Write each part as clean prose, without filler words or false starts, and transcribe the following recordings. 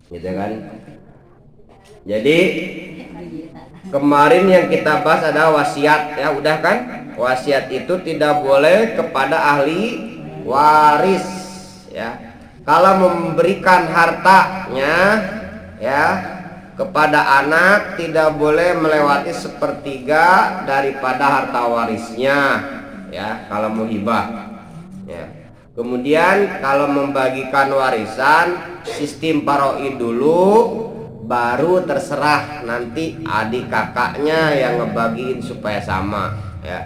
gitu kan. Jadi kemarin yang kita bahas adalah wasiat, ya udah kan. Wasiat itu tidak boleh kepada ahli waris, ya. Kalau memberikan hartanya, ya, kepada anak tidak boleh melewati sepertiga daripada harta warisnya, ya, kalau mau hibah, ya. Kemudian kalau membagikan warisan sistem paroi dulu, baru terserah nanti adik kakaknya yang ngebagiin supaya sama, ya.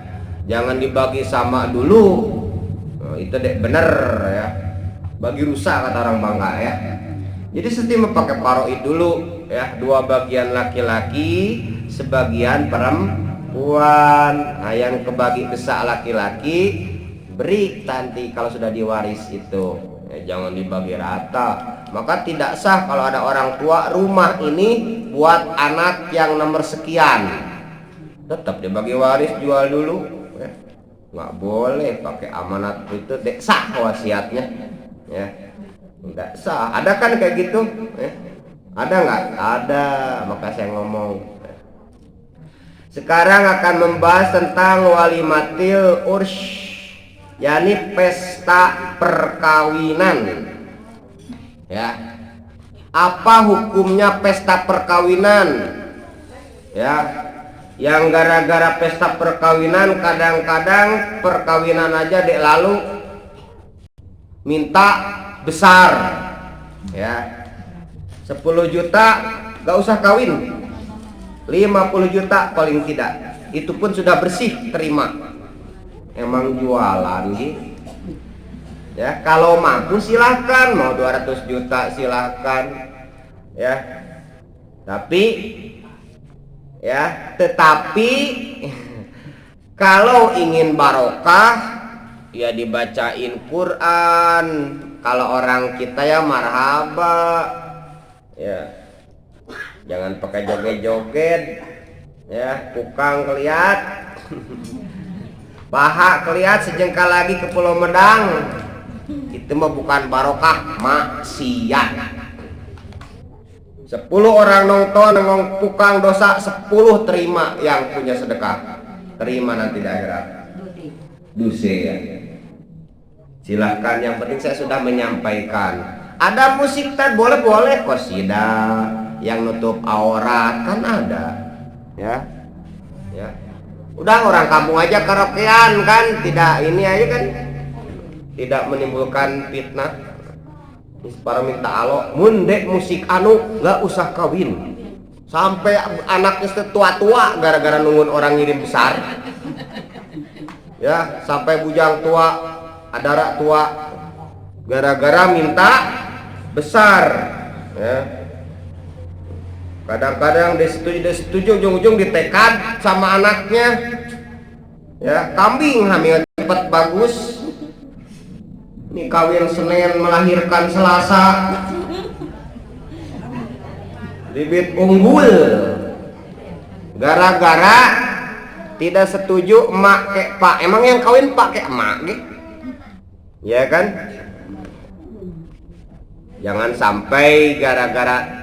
Jangan dibagi sama dulu. Oh, itu deh bener, ya. Bagi rusak kata orang Bangka, ya. Jadi sistem pakai paroi dulu, ya. 2 bagian laki-laki, sebagian perempuan. Nah, yang kebagi besar laki-laki beri nanti kalau sudah diwaris itu, ya, jangan dibagi rata. Maka tidak sah kalau ada orang tua rumah ini buat anak yang nomor sekian, tetap dibagi waris, jual dulu, ya. Nggak boleh pakai amanat itu, dek sah wasiatnya, ya. Nggak sah. Ada kan kayak gitu, ya? Ada nggak? Ada. Maka saya ngomong. Sekarang akan membahas tentang walimatil ursh, yakni pesta perkawinan, ya. Apa hukumnya pesta perkawinan, ya? Yang gara-gara pesta perkawinan kadang-kadang perkawinan aja dek lalu minta besar, ya. 10 juta gak usah kawin, 50 juta paling tidak, itu pun sudah bersih terima. Emang jualan gitu, ya. Kalau mampu silahkan, mau 200 juta silahkan, ya. Tapi, ya, tetapi kalau ingin barokah, ya dibacain Quran. Kalau orang kita ya marhaba, ya. Jangan pakai joget-joget, ya. Kukang keliat, paha keliat sejengkal lagi ke Pulau Medang. Itu mah bukan barokah, maksiat. 10 orang nonton nengong tukang dosa, 10 terima yang punya sedekah. Terima nanti di akhirat. Duse, ya. Silahkan, yang penting saya sudah menyampaikan. Ada musik tadi boleh-boleh, qasida yang nutup aurat kan ada, ya. Ya. Udah orang kampung aja karaokean kan, tidak ini aja kan, tidak menimbulkan fitnah. Para minta alo, mundek musik anu nggak usah kawin, sampai anaknya tua-tua gara-gara nungguin orang ngirim besar, ya. Sampai bujang tua, adara tua, gara-gara minta besar, ya. Kadang-kadang dia setuju, ujung-ujung ditekad sama anaknya, ya. Kambing hamil cepat bagus, ini kawin Senin melahirkan Selasa, bibit unggul, gara-gara tidak setuju emak kek pak. Emang yang kawin pak kek emak gitu, ya kan. Jangan sampai gara-gara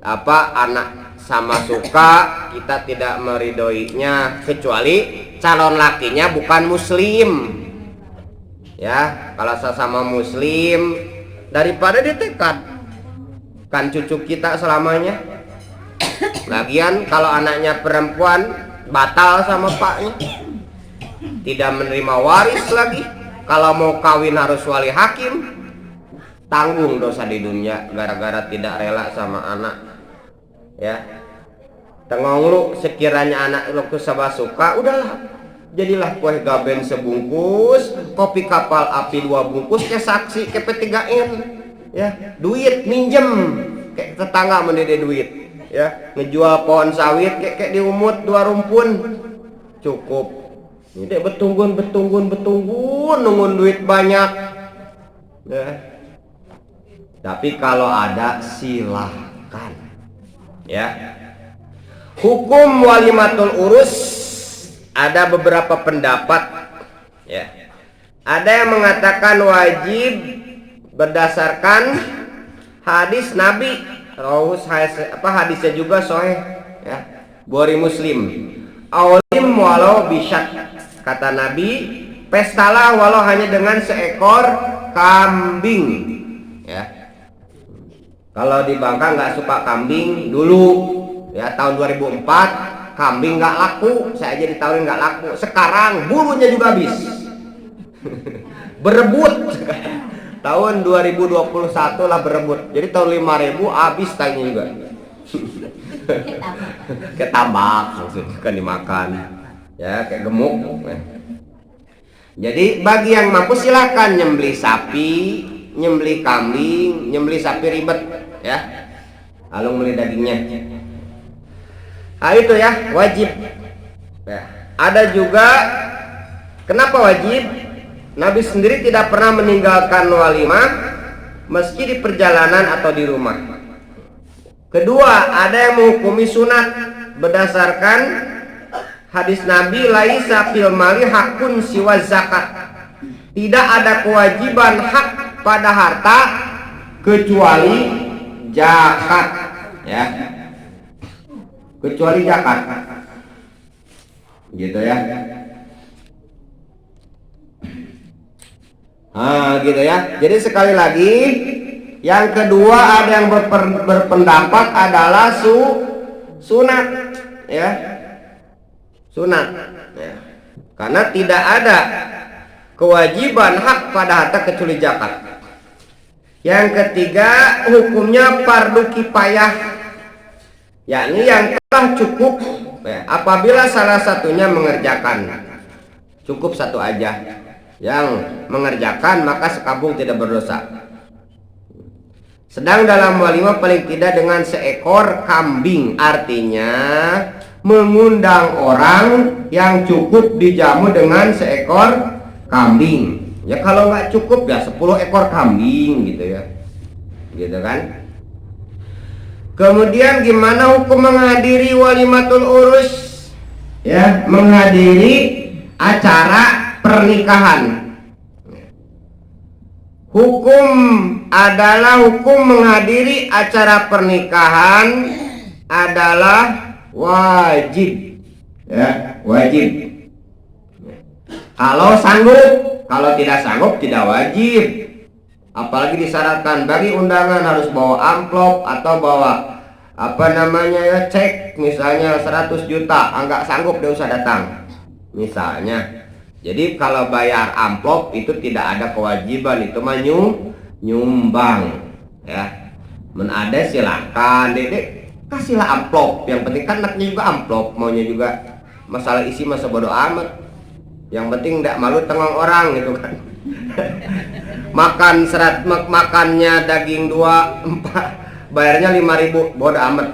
apa anak sama suka kita tidak meridoinya, kecuali calon lakinya bukan muslim, ya. Kalau sesama muslim, daripada ditekad kan cucu kita selamanya. Lagian kalau anaknya perempuan batal sama paknya, tidak menerima waris lagi. Kalau mau kawin harus wali hakim, tanggung dosa di dunia gara-gara tidak rela sama anak, ya. Tengong lu sekiranya anak lu kesaba suka, udahlah, jadilah kue gaben sebungkus, kopi kapal api 2 bungkus, ke saksi ke P3N, ya. Duit minjem kayak tetangga mendede duit, ya. Ngejual pohon sawit kayak diumut 2 rumpun cukup. Ini betunggun nunggun duit banyak, ya. Tapi kalau ada silahkan, ya. Hukum walimatul urus ada beberapa pendapat, ya. Ada yang mengatakan wajib berdasarkan hadis Nabi, hadisnya juga sahih ya, Bukhari Muslim. Aulim walau bisyak, kata Nabi, pestalah walau hanya dengan seekor kambing ya. Kalau di Bangka nggak suka kambing dulu ya, tahun 2004 kambing nggak laku, saya aja ditawarin nggak laku. Sekarang bulunya juga habis. Berebut. Tahun 2021 lah berebut. Jadi tahun 5000 habis tainya juga. Ketambak maksudnya, kan dimakan. Ya, kayak gemuk. Jadi bagi yang mampu silakan nyembelih sapi, nyembelih kambing, nyembelih sapi ribet ya. Alung beli dagingnya. Itu ya, wajib. Ya. Ada juga kenapa wajib? Nabi sendiri tidak pernah meninggalkan walimah meski di perjalanan atau di rumah. Kedua, ada yang menghukumi sunat berdasarkan hadis Nabi, laisa fil mali hakun siwa zakat. Tidak ada kewajiban hak pada harta kecuali zakat ya. Kecuali zakat. Gitu ya. Gitu ya. Jadi sekali lagi, yang kedua ada yang berpendapat adalah sunat ya. Sunat ya. Karena tidak ada kewajiban hak pada harta kecuali zakat. Yang ketiga, hukumnya fardu kifayah, yakni yang telah cukup ya, apabila salah satunya mengerjakan. Cukup satu aja yang mengerjakan, maka sekampung tidak berdosa. Sedang dalam walimah paling tidak dengan seekor kambing, artinya mengundang orang yang cukup dijamu dengan seekor kambing. Ya kalau nggak cukup ya 10 ekor kambing gitu ya, gitu kan. Kemudian gimana hukum menghadiri walimatul urus ya, menghadiri acara pernikahan. Hukum adalah hukum menghadiri acara pernikahan adalah wajib ya, wajib. Kalau sanggup, kalau tidak sanggup tidak wajib. Apalagi disyaratkan bagi undangan harus bawa amplop atau bawa cek misalnya 100 juta, enggak sanggup dia usah datang misalnya. Jadi kalau bayar amplop itu tidak ada kewajiban, itu mah nyumbang ya. Menada silakan, Dedek kasihlah amplop, yang penting kan anaknya juga amplop, maunya juga masalah isi masa bodo amat. Yang penting tidak malu tengong orang gitu kan. Makannya daging 2, 4, bayarnya 5.000, bodo amat.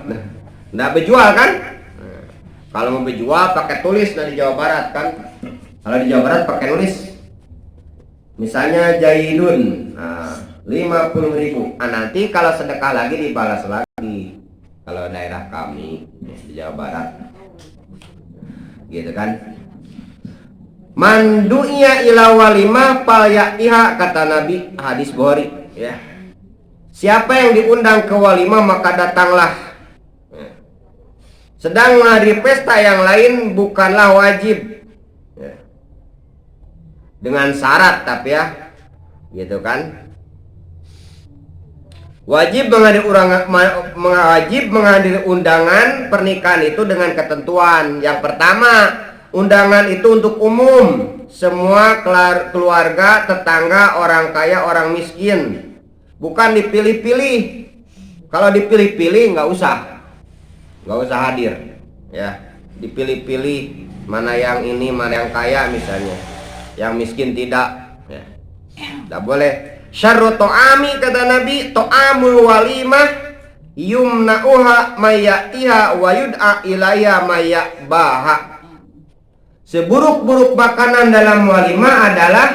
Nggak berjual kan? Kalau mau berjual pakai tulis di Jawa Barat kan. Kalau di Jawa Barat pakai nulis. Misalnya Jaidun 50.000. Nanti kalau sedekah lagi dibalas lagi. Kalau daerah kami di Jawa Barat. Gitu kan? Mandu'ya ila walimah fal ya'tiha, kata Nabi, hadis Bukhari ya. Siapa yang diundang ke walimah maka datanglah. Sedang menghadiri pesta yang lain bukanlah wajib ya. Dengan syarat tapi ya, gitu kan. Wajib menghadiri undangan pernikahan itu dengan ketentuan. Yang pertama, undangan itu untuk umum, semua keluarga, tetangga, orang kaya, orang miskin. Bukan dipilih-pilih. Kalau dipilih-pilih nggak usah hadir ya. Dipilih-pilih mana yang ini, mana yang kaya misalnya, yang miskin tidak ya. Nggak boleh. Syarru to'ami, kata Nabi, to'amul walimah yumna'uha mayyatiha wa yud'a ilaiha mayya'baha. Seburuk-buruk makanan dalam walimah adalah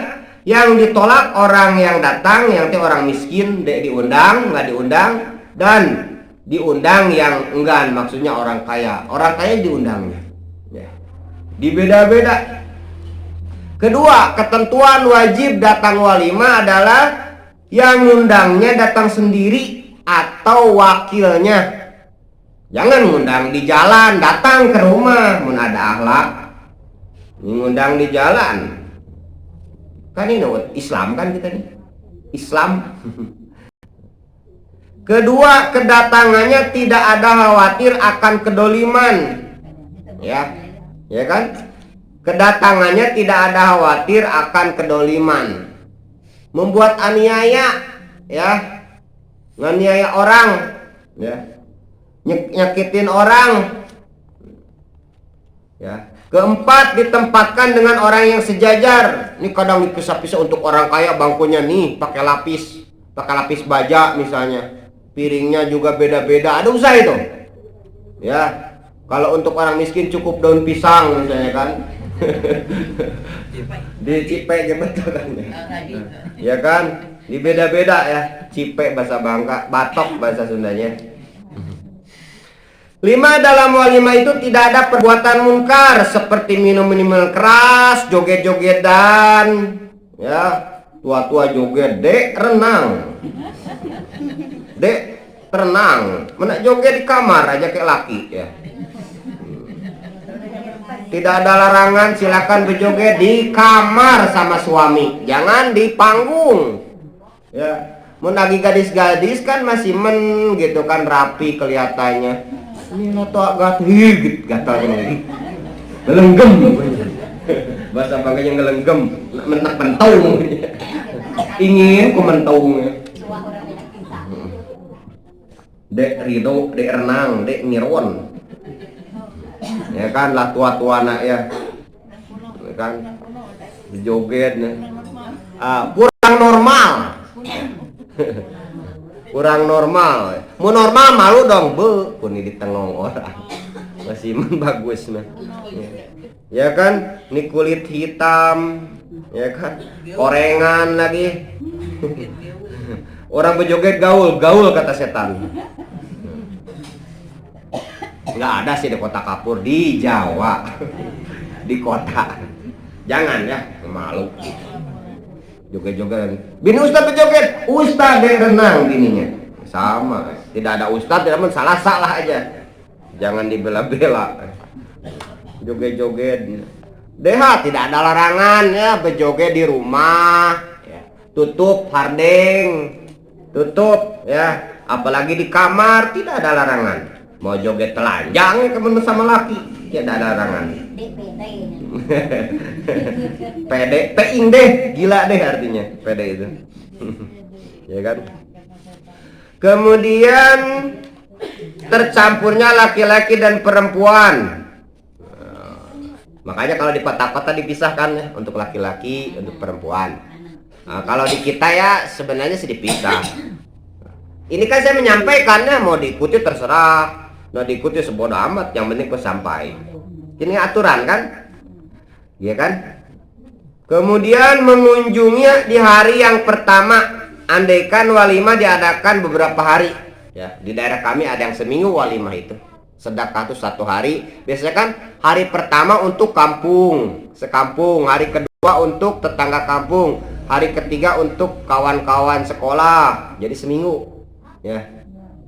yang ditolak orang yang datang, yang orang miskin diundang, nggak diundang, dan diundang yang enggan, maksudnya orang kaya. Orang kaya diundangnya ya. Dibeda-beda. Kedua, ketentuan wajib datang walimah adalah yang undangnya datang sendiri atau wakilnya. Jangan ngundang di jalan, datang ke rumah. Mun ada akhlak, ngundang di jalan. Kan ini Islam kan kita nih. Islam. Kedua, kedatangannya tidak ada khawatir akan kedoliman. Ya kan? Kedatangannya tidak ada khawatir akan kedoliman. Membuat aniaya, ya. Nganiaya orang, ya. Nyakitin orang. Ya. Keempat, ditempatkan dengan orang yang sejajar. Ini kadang dipisah-pisah untuk orang kaya bangkunya nih pakai lapis baja misalnya. Piringnya juga beda-beda, ada usaha itu. Ya, kalau untuk orang miskin cukup daun pisang misalnya kan. Di cipe aja betul kan. Ya kan, di beda-beda ya. Cipe bahasa Bangka, batok bahasa Sundanya. 5, dalam walimah itu tidak ada perbuatan mungkar seperti minum minuman keras, joget-jogetan, ya, tua-tua joget, dek renang. Dek renang, mana joget di kamar aja kayak laki ya. Tidak ada larangan, silakan berjoget di kamar sama suami, jangan di panggung. Ya, mau lagi gadis-gadis kan masih gitu kan, rapi kelihatannya. Ini nato agak higit gatal ini. Ngelenggem. Bahasa Bangkanya ngelenggem, mentak pentung. Ingin ku mentungnya. Dek rido, dek renang, dek nirwon. Ya kan lah tua-tua anak ya. Ya kan joget kurang normal. Kurang normal. Mau normal malu dong, be. Pun di tengong orang. Masih bagus nah. Ya kan, ini kulit hitam, ya kan, korengan lagi. Orang berjoget gaul kata setan. Nggak ada sih di kota Kapur, di Jawa. Di kota. Jangan ya, malu. Joget-joget. Bini ustad berjoget, ustad yang renang bininya. Sama, tidak ada ustad, tidak salah aja. Jangan dibela-bela. Joget-joget. Tidak ada larangan ya berjoget di rumah. Ya. Tutup hardeng. Tutup ya, apalagi di kamar tidak ada larangan. Mau joget telanjang temen sama laki, tidak ada larangan. Pede, peing deh, gila deh artinya pede itu. Ya kan? Kemudian tercampurnya laki-laki dan perempuan. Makanya kalau di kota-kota dipisahkan ya, untuk laki-laki, untuk perempuan. Nah, kalau di kita ya sebenarnya sih dipisah. Ini kan saya menyampaikannya, mau diikuti terserah, mau diikuti sebodoh amat, yang penting ku sampai. Ini aturan kan? Iya kan? Kemudian mengunjungi di hari yang pertama, andaikan walimah diadakan beberapa hari. Ya, di daerah kami ada yang seminggu walimah itu. Sedekah itu 1 hari. Biasanya kan hari pertama untuk kampung, sekampung, hari kedua untuk tetangga kampung, hari ketiga untuk kawan-kawan sekolah. Jadi seminggu. Ya.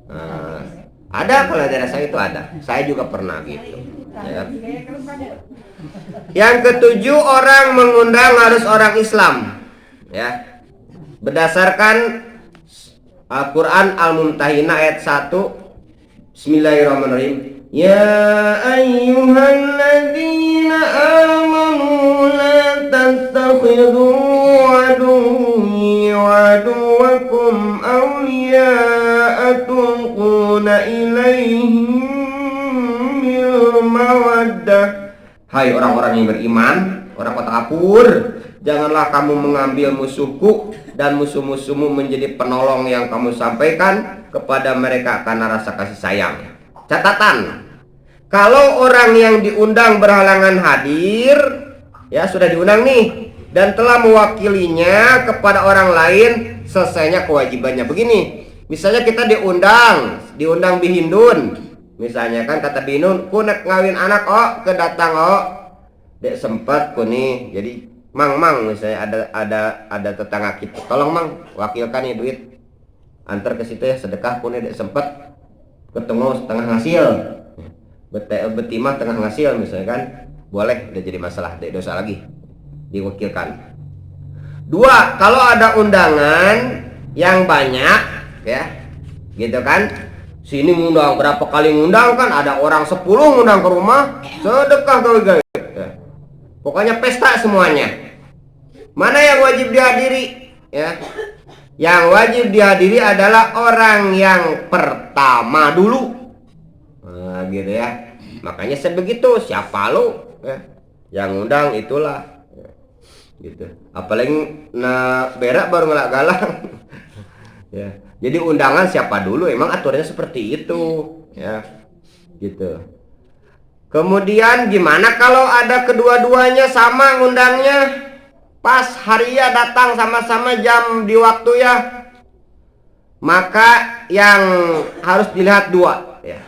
Nah, ada kalau daerah saya itu ada. Saya juga pernah gitu. Ya. Yang ketujuh, orang mengundang harus orang Islam. Ya. Berdasarkan Al-Quran Al-Mumtahinah ayat 1. Bismillahirrahmanirrahim. Ya ayyuhalladzina amanu la tattakhidhu aduwwi wa aduwwakum awliya'a tulquna ilaihim bil mawaddah. Hai orang-orang yang beriman, orang kota Kapur, janganlah kamu mengambil musuhku dan musuh-musuhmu menjadi penolong yang kamu sampaikan kepada mereka karena rasa kasih sayang. Catatan, kalau orang yang diundang berhalangan hadir, ya sudah diundang nih, dan telah mewakilinya kepada orang lain, selesainya kewajibannya. Begini, misalnya kita diundang Bihindun, misalnya kan kata Bihindun, ku nek ngawin anak ke datang dek sempet ku nih, jadi mang misalnya ada tetangga kita, tolong mang wakilkan nih duit. antar ke situ ya, sedekah pun tidak sempat ketemu setengah hasil, betimah tengah hasil misalnya kan, boleh, udah jadi masalah, tidak dosa lagi, diwakilkan. Dua, kalau ada undangan yang banyak ya, gitu kan, sini ngundang, berapa kali ngundang kan, ada orang 10 ngundang ke rumah, sedekah gawe-gawe ya. Pokoknya pesta semuanya. Mana yang wajib dihadiri ya? Yang wajib dihadiri adalah orang yang pertama dulu. Nah, gitu ya. Makanya sebegitu, siapa lu ya? Yang undang itulah ya. Gitu. Apalagi berak baru ngelak galang. Ya. Jadi undangan siapa dulu, emang aturannya seperti itu ya. Gitu. Kemudian gimana kalau ada kedua-duanya sama ngundangnya? Pas hari ya datang sama-sama jam di waktu ya, maka yang harus dilihat dua ya.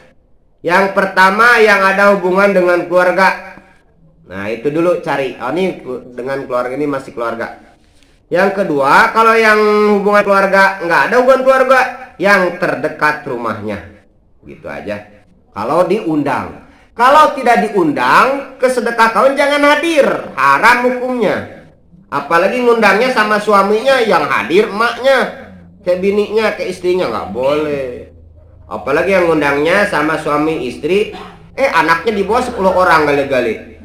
Yang pertama yang ada hubungan dengan keluarga. Nah itu dulu cari, oh ini dengan keluarga, ini masih keluarga. Yang kedua, kalau yang hubungan keluarga nggak ada hubungan keluarga, yang terdekat rumahnya, gitu aja. Kalau diundang, kalau tidak diundang, kesedekah kawin jangan hadir, haram hukumnya. Apalagi ngundangnya sama suaminya, yang hadir emaknya, kayak bininya, kayak istrinya, nggak boleh. Apalagi yang ngundangnya sama suami istri, anaknya di bawah 10 orang kali-kali,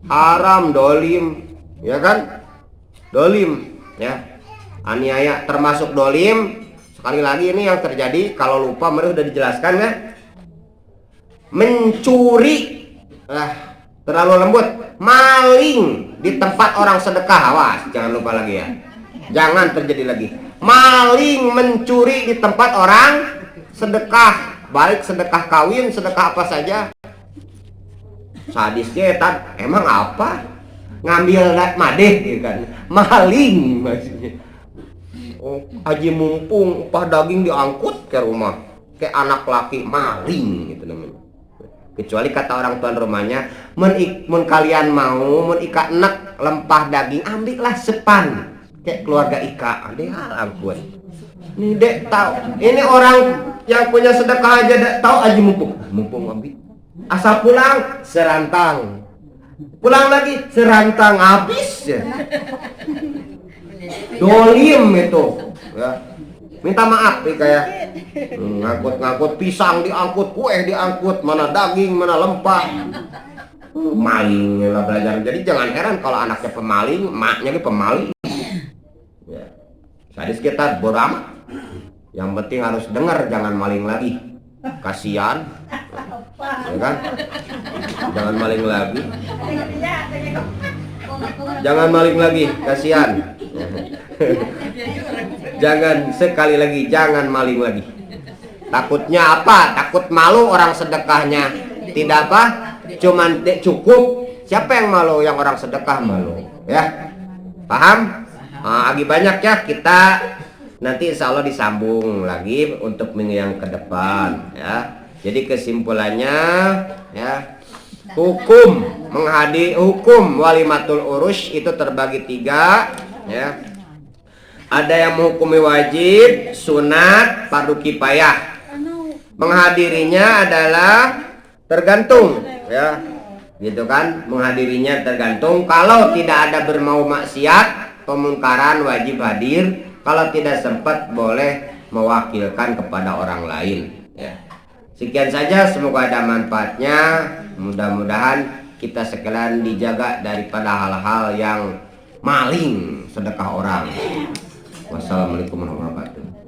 haram, dolim, ya kan? Dolim, ya, aniaya termasuk dolim. Sekali lagi ini yang terjadi, kalau lupa mereka udah dijelaskan kan? Mencuri, terlalu lembut, maling di tempat orang sedekah, awas, jangan lupa lagi ya, jangan terjadi lagi maling mencuri di tempat orang sedekah, baik sedekah kawin, sedekah apa saja. Sadisnya emang apa, ngambil madeh gitu kan, maling maksudnya. Oh, haji mumpung upah daging diangkut ke rumah, kayak anak laki, maling gitu namanya. Kecuali kata orang tuan rumahnya, mun kalian mau mun ika enak lempah daging, ambillah sepan, kayak keluarga ika, deh ampun. Nih dek tahu, ini orang yang punya sedekah aja dek tahu aja mumpung ambil. Asal pulang serantang, pulang lagi serantang, habis ya. Dolim itu ya. Minta maaf nih kayak ngangkut pisang diangkut, kue diangkut, mana daging, mana lempah. Maling lah belajar. Jadi jangan heran kalau anaknya pemaling, maknya ke pemaling. Ya. Sadis kita bodo amat. Yang penting harus dengar, jangan maling lagi. Kasihan. Ya kan? Jangan maling lagi. Jangan maling lagi, kasihan. Jangan, sekali lagi jangan maling lagi. Takutnya apa? Takut malu orang sedekahnya tidak apa? Cuman cukup. Siapa yang malu? Yang orang sedekah malu ya. Paham? Lagi banyak ya, kita nanti insya Allah disambung lagi untuk minggu yang ke depan ya. Jadi kesimpulannya ya, hukum walimatul urus itu terbagi 3 ya. Ada yang menghukumi wajib, sunat, fardu kifayah. Menghadirinya adalah tergantung ya, gitu kan? Menghadirinya tergantung. Kalau tidak ada bermau maksiat, pemungkaran, wajib hadir. Kalau tidak sempat, boleh mewakilkan kepada orang lain ya. Sekian saja, semoga ada manfaatnya. Mudah-mudahan kita sekalian dijaga daripada hal-hal yang maling sedekah orang. Wassalamualaikum warahmatullahi wabarakatuh.